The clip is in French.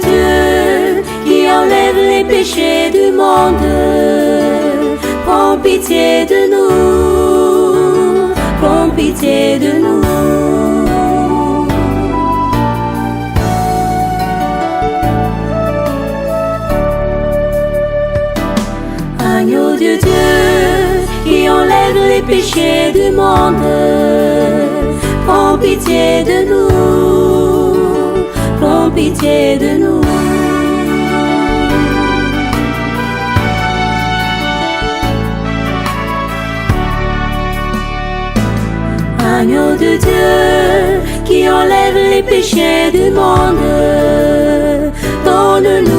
Dieu qui enlève les péchés du monde, prends pitié de nous, prends pitié de nous. Agneau de Dieu qui enlève les péchés du monde, prends pitié de nous, prends pitié de nous. Agneau de Dieu qui enlève les péchés du monde, donne-nous